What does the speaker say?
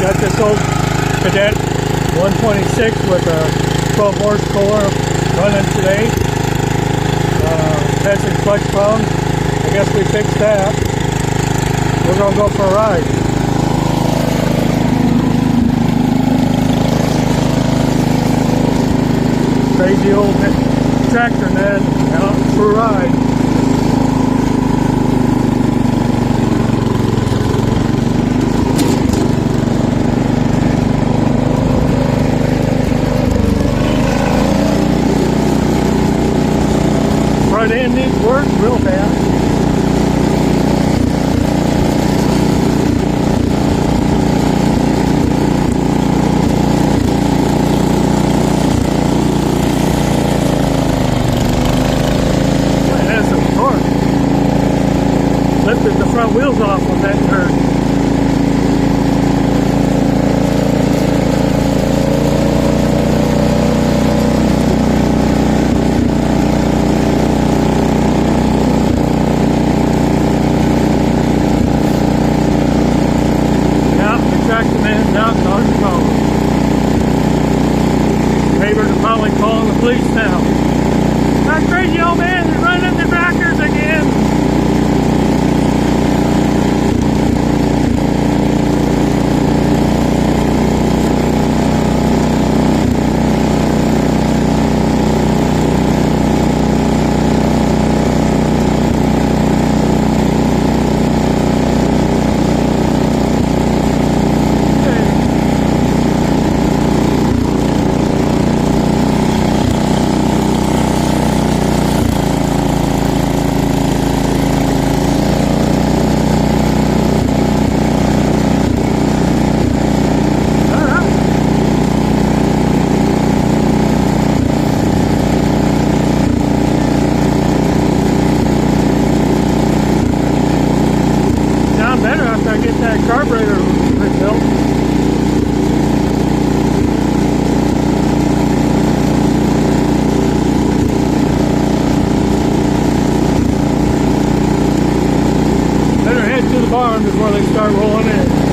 Got this old Cadet 126 with a 12 horsepower running today. Has some flex phone. I guess we fixed that. We're gonna go for a ride. Crazy old tractor man out for a ride. Front end needs work real bad. It has some torque. Lifted the front wheels off on that turn. Neighbors are probably calling the police now. That crazy old man is running the tractors again. Better after I get that carburetor rebuilt. Better head to the barn before they start rolling in.